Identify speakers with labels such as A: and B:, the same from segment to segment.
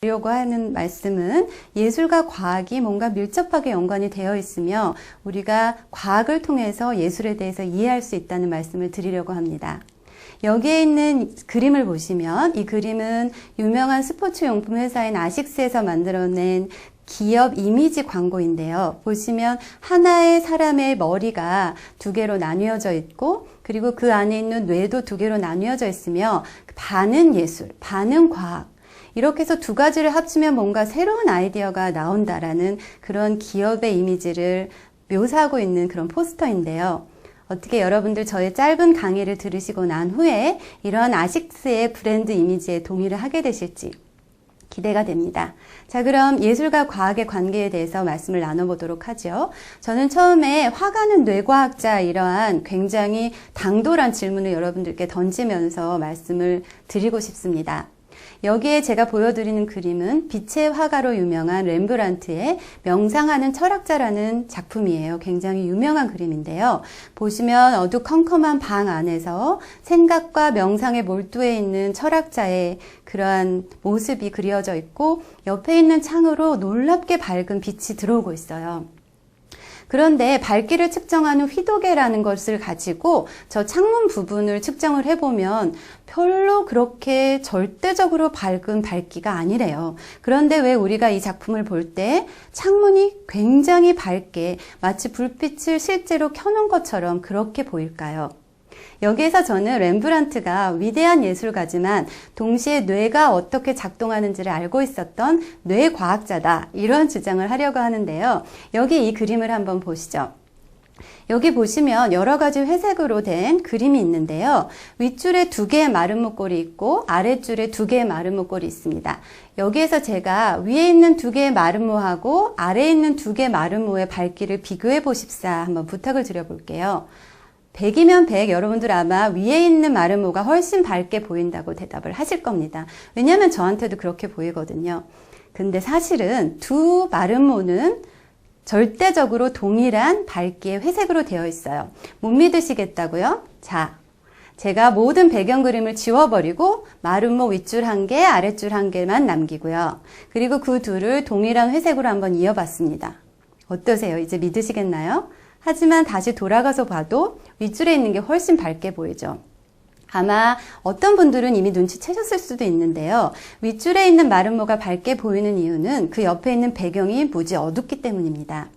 A: 드리려고 하는 말씀은 예술과 과학이 뭔가 밀접하게 연관이 되어 있으며 우리가 과학을 통해서 예술에 대해서 이해할 수 있다는 말씀을 드리려고 합니다. 여기에 있는 그림을 보시면 이 그림은 유명한 스포츠 용품 회사인 아식스에서 만들어낸 기업 이미지 광고인데요. 보시면 하나의 사람의 머리가 두 개로 나뉘어져 있고 그리고 그 안에 있는 뇌도 두 개로 나뉘어져 있으며 반은 예술, 반은 과학 이렇게 해서 두 가지를 합치면 뭔가 새로운 아이디어가 나온다라는 그런 기업의 이미지를 묘사하고 있는 그런 포스터인데요. 어떻게 여러분들 저의 짧은 강의를 들으시고 난 후에 이러한 아식스의 브랜드 이미지에 동의를 하게 되실지 기대가 됩니다. 자, 그럼 예술과 과학의 관계에 대해서 말씀을 나눠보도록 하죠. 저는 처음에 화가는 뇌과학자 이러한 굉장히 당돌한 질문을 여러분들께 던지면서 말씀을 드리고 싶습니다. 여기에 제가 보여드리는 그림은 빛의 화가로 유명한 렘브란트의 명상하는 철학자라는 작품이에요. 굉장히 유명한 그림인데요. 보시면 어두컴컴한 방 안에서 생각과 명상에 몰두해 있는 철학자의 그러한 모습이 그려져 있고 옆에 있는 창으로 놀랍게 밝은 빛이 들어오고 있어요. 그런데 밝기를 측정하는 휘도계라는 것을 가지고 저 창문 부분을 측정을 해보면 별로 그렇게 절대적으로 밝은 밝기가 아니래요. 그런데 왜 우리가 이 작품을 볼 때 창문이 굉장히 밝게 마치 불빛을 실제로 켜놓은 것처럼 그렇게 보일까요? 여기에서 저는 렘브란트가 위대한 예술가지만 동시에 뇌가 어떻게 작동하는지를 알고 있었던 뇌과학자다 이런 주장을 하려고 하는데요. 여기 이 그림을 한번 보시죠. 여기 보시면 여러 가지 회색으로 된 그림이 있는데요. 윗줄에 두 개의 마른 목골이 있고 아랫줄에 두 개의 마른 목골이 있습니다. 여기에서 제가 위에 있는 두 개의 마른 모하고 아래에 있는 두 개의 마른 모의 밝기를 비교해 보십사 한번 부탁을 드려볼게요. 100이면 100 여러분들 아마 위에 있는 마른 모가 훨씬 밝게 보인다고 대답을 하실 겁니다. 왜냐하면 저한테도 그렇게 보이거든요. 근데 사실은 두 마른 모는 절대적으로 동일한 밝기의 회색으로 되어 있어요. 못 믿으시겠다고요? 자, 제가 모든 배경 그림을 지워버리고 마른 모 윗줄 한 개, 아랫줄 한 개만 남기고요. 그리고 그 둘을 동일한 회색으로 한번 이어봤습니다. 어떠세요? 이제 믿으시겠나요? 하지만 다시 돌아가서 봐도 윗줄에 있는 게 훨씬 밝게 보이죠. 아마 어떤 분들은 이미 눈치채셨을 수도 있는데요. 윗줄에 있는 마른 모가 밝게 보이는 이유는 그 옆에 있는 배경이 무지 어둡기 때문입니다.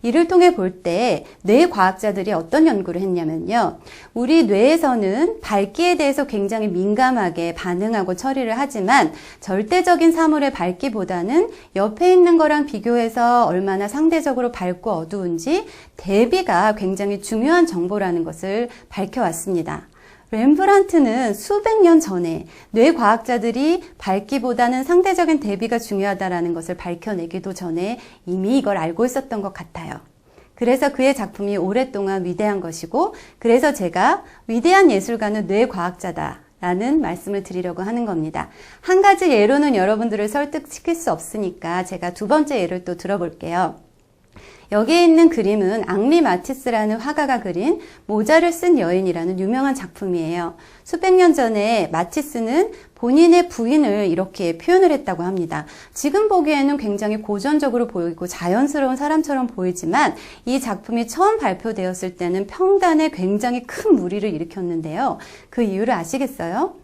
A: 이를 통해 볼 때 뇌과학자들이 어떤 연구를 했냐면요. 우리 뇌에서는 밝기에 대해서 굉장히 민감하게 반응하고 처리를 하지만 절대적인 사물의 밝기보다는 옆에 있는 거랑 비교해서 얼마나 상대적으로 밝고 어두운지 대비가 굉장히 중요한 정보라는 것을 밝혀왔습니다. 렘브란트는 수백 년 전에 뇌과학자들이 밝기보다는 상대적인 대비가 중요하다는 것을 밝혀내기도 전에 이미 이걸 알고 있었던 것 같아요. 그래서 그의 작품이 오랫동안 위대한 것이고 그래서 제가 위대한 예술가는 뇌과학자다 라는 말씀을 드리려고 하는 겁니다. 한 가지 예로는 여러분들을 설득시킬 수 없으니까 제가 두 번째 예를 또 들어볼게요. 여기에 있는 그림은 앙리 마티스라는 화가가 그린 모자를 쓴 여인이라는 유명한 작품이에요. 수백 년 전에 마티스는 본인의 부인을 이렇게 표현을 했다고 합니다. 지금 보기에는 굉장히 고전적으로 보이고 자연스러운 사람처럼 보이지만 이 작품이 처음 발표되었을 때는 평단에 굉장히 큰 무리를 일으켰는데요. 그 이유를 아시겠어요?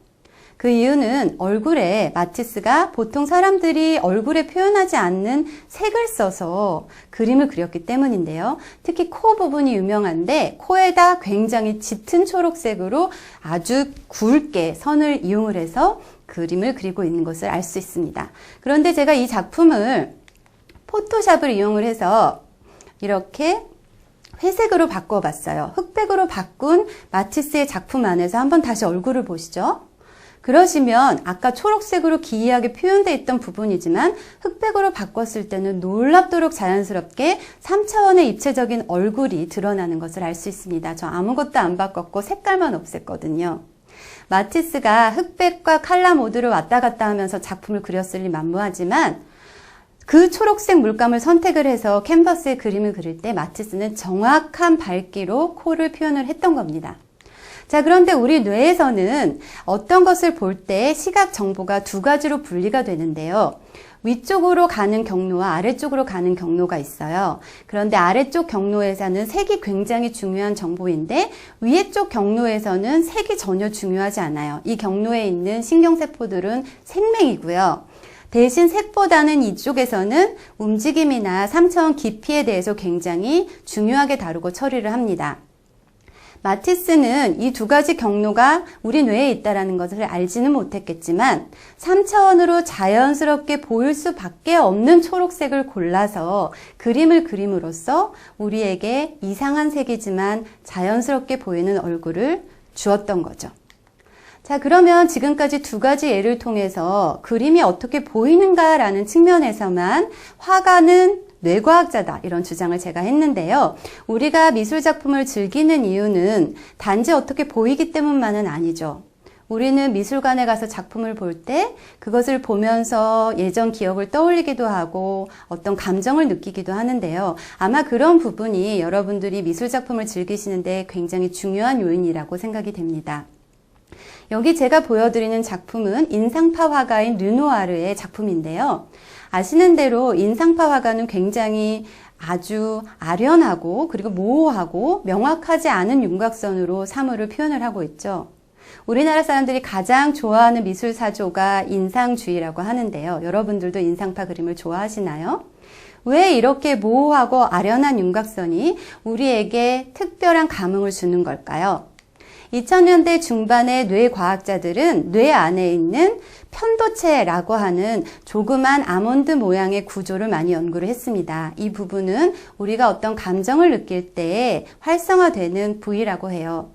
A: 그 이유는 얼굴에 마티스가 보통 사람들이 얼굴에 표현하지 않는 색을 써서 그림을 그렸기 때문인데요. 특히 코 부분이 유명한데 코에다 굉장히 짙은 초록색으로 아주 굵게 선을 이용을 해서 그림을 그리고 있는 것을 알 수 있습니다. 그런데 제가 이 작품을 포토샵을 이용을 해서 이렇게 회색으로 바꿔봤어요. 흑백으로 바꾼 마티스의 작품 안에서 한번 다시 얼굴을 보시죠. 그러시면 아까 초록색으로 기이하게 표현되어 있던 부분이지만 흑백으로 바꿨을 때는 놀랍도록 자연스럽게 3차원의 입체적인 얼굴이 드러나는 것을 알 수 있습니다. 저 아무것도 안 바꿨고 색깔만 없앴거든요. 마티스가 흑백과 칼라 모드를 왔다 갔다 하면서 작품을 그렸으니 만무하지만 그 초록색 물감을 선택을 해서 캔버스에 그림을 그릴 때 마티스는 정확한 밝기로 코를 표현을 했던 겁니다. 자, 그런데 우리 뇌에서는 어떤 것을 볼 때 시각 정보가 두 가지로 분리가 되는데요. 위쪽으로 가는 경로와 아래쪽으로 가는 경로가 있어요. 그런데 아래쪽 경로에서는 색이 굉장히 중요한 정보인데 위에 쪽 경로에서는 색이 전혀 중요하지 않아요. 이 경로에 있는 신경세포들은 생명이고요. 대신 색보다는 이쪽에서는 움직임이나 3차원 깊이에 대해서 굉장히 중요하게 다루고 처리를 합니다. 마티스는 이 두 가지 경로가 우리 뇌에 있다는 것을 알지는 못했겠지만 3차원으로 자연스럽게 보일 수밖에 없는 초록색을 골라서 그림을 그림으로써 우리에게 이상한 색이지만 자연스럽게 보이는 얼굴을 주었던 거죠. 자, 그러면 지금까지 두 가지 예를 통해서 그림이 어떻게 보이는가라는 측면에서만 화가는 뇌과학자다 이런 주장을 제가 했는데요. 우리가 미술작품을 즐기는 이유는 단지 어떻게 보이기 때문만은 아니죠. 우리는 미술관에 가서 작품을 볼 때 그것을 보면서 예전 기억을 떠올리기도 하고 어떤 감정을 느끼기도 하는데요. 아마 그런 부분이 여러분들이 미술작품을 즐기시는데 굉장히 중요한 요인이라고 생각이 됩니다. 여기 제가 보여드리는 작품은 인상파 화가인 르누아르의 작품인데요. 아시는 대로 인상파 화가는 굉장히 아주 아련하고 그리고 모호하고 명확하지 않은 윤곽선으로 사물을 표현을 하고 있죠. 우리나라 사람들이 가장 좋아하는 미술 사조가 인상주의라고 하는데요. 여러분들도 인상파 그림을 좋아하시나요? 왜 이렇게 모호하고 아련한 윤곽선이 우리에게 특별한 감흥을 주는 걸까요? 2000년대 중반의 뇌과학자들은 뇌 안에 있는 편도체라고 하는 조그만 아몬드 모양의 구조를 많이 연구를 했습니다. 이 부분은 우리가 어떤 감정을 느낄 때 활성화되는 부위라고 해요.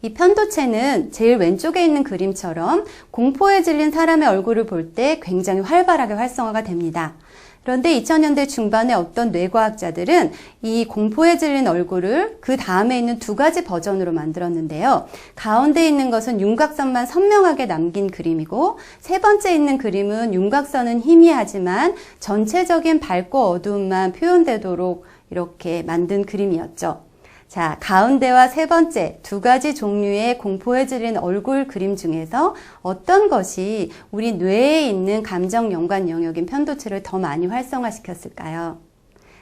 A: 이 편도체는 제일 왼쪽에 있는 그림처럼 공포에 질린 사람의 얼굴을 볼 때 굉장히 활발하게 활성화가 됩니다. 그런데 2000년대 중반에 어떤 뇌과학자들은 이 공포에 질린 얼굴을 그 다음에 있는 두 가지 버전으로 만들었는데요. 가운데 있는 것은 윤곽선만 선명하게 남긴 그림이고 세 번째 있는 그림은 윤곽선은 희미하지만 전체적인 밝고 어두움만 표현되도록 이렇게 만든 그림이었죠. 자, 가운데와 세 번째 두 가지 종류의 공포에 질린 얼굴 그림 중에서 어떤 것이 우리 뇌에 있는 감정 연관 영역인 편도체를 더 많이 활성화시켰을까요?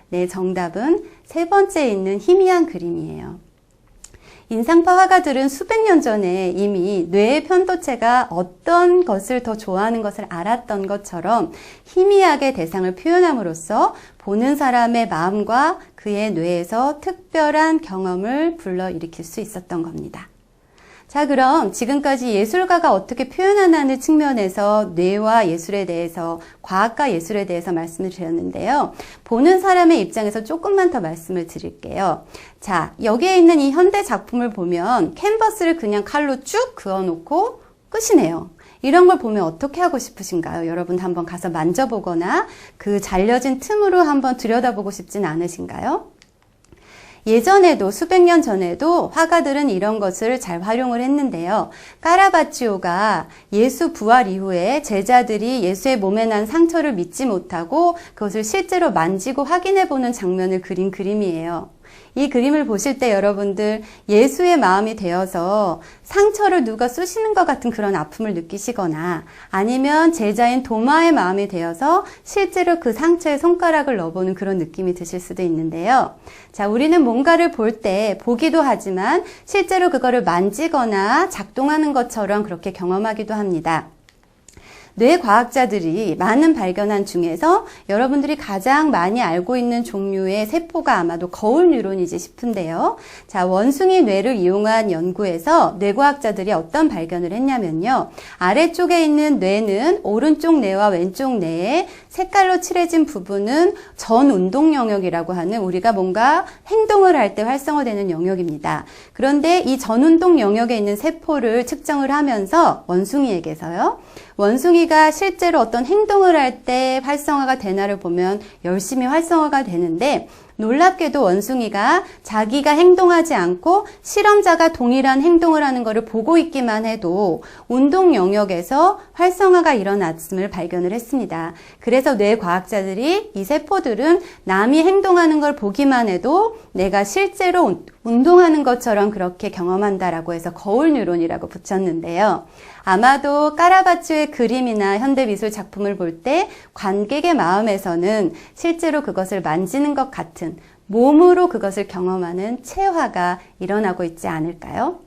A: 네, 정답은 세 번째에 있는 희미한 그림이에요. 인상파 화가들은 수백 년 전에 이미 뇌의 편도체가 어떤 것을 더 좋아하는 것을 알았던 것처럼 희미하게 대상을 표현함으로써 보는 사람의 마음과 그의 뇌에서 특별한 경험을 불러일으킬 수 있었던 겁니다. 자, 그럼 지금까지 예술가가 어떻게 표현하는 측면에서 뇌와 예술에 대해서, 과학과 예술에 대해서 말씀을 드렸는데요. 보는 사람의 입장에서 조금만 더 말씀을 드릴게요. 자, 여기에 있는 이 현대 작품을 보면 캔버스를 그냥 칼로 쭉 그어놓고 끝이네요. 이런 걸 보면 어떻게 하고 싶으신가요? 여러분 한번 가서 만져보거나 그 잘려진 틈으로 한번 들여다보고 싶진 않으신가요? 예전에도 수백 년 전에도 화가들은 이런 것을 잘 활용을 했는데요. 카라바치오가 예수 부활 이후에 제자들이 예수의 몸에 난 상처를 믿지 못하고 그것을 실제로 만지고 확인해보는 장면을 그린 그림이에요. 이 그림을 보실 때 여러분들 예수의 마음이 되어서 상처를 누가 쑤시는 것 같은 그런 아픔을 느끼시거나 아니면 제자인 도마의 마음이 되어서 실제로 그 상처에 손가락을 넣어보는 그런 느낌이 드실 수도 있는데요. 자, 우리는 뭔가를 볼 때 보기도 하지만 실제로 그거를 만지거나 작동하는 것처럼 그렇게 경험하기도 합니다. 뇌과학자들이 많은 발견한 중에서 여러분들이 가장 많이 알고 있는 종류의 세포가 아마도 거울 뉴런이지 싶은데요. 자, 원숭이 뇌를 이용한 연구에서 뇌과학자들이 어떤 발견을 했냐면요. 아래쪽에 있는 뇌는 오른쪽 뇌와 왼쪽 뇌에 색깔로 칠해진 부분은 전운동 영역이라고 하는 우리가 뭔가 행동을 할 때 활성화되는 영역입니다. 그런데 이 전운동 영역에 있는 세포를 측정을 하면서 원숭이에게서요. 원숭이가 실제로 어떤 행동을 할 때 활성화가 되나를 보면 열심히 활성화가 되는데 놀랍게도 원숭이가 자기가 행동하지 않고 실험자가 동일한 행동을 하는 것을 보고 있기만 해도 운동 영역에서 활성화가 일어났음을 발견을 했습니다. 그래서 뇌과학자들이 이 세포들은 남이 행동하는 걸 보기만 해도 내가 실제로 운동하는 것처럼 그렇게 경험한다라고 해서 거울 뉴런이라고 붙였는데요. 아마도 카라바초의 그림이나 현대미술 작품을 볼 때 관객의 마음에서는 실제로 그것을 만지는 것 같은 몸으로 그것을 경험하는 체화가 일어나고 있지 않을까요?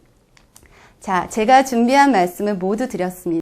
A: 자, 제가 준비한 말씀을 모두 드렸습니다.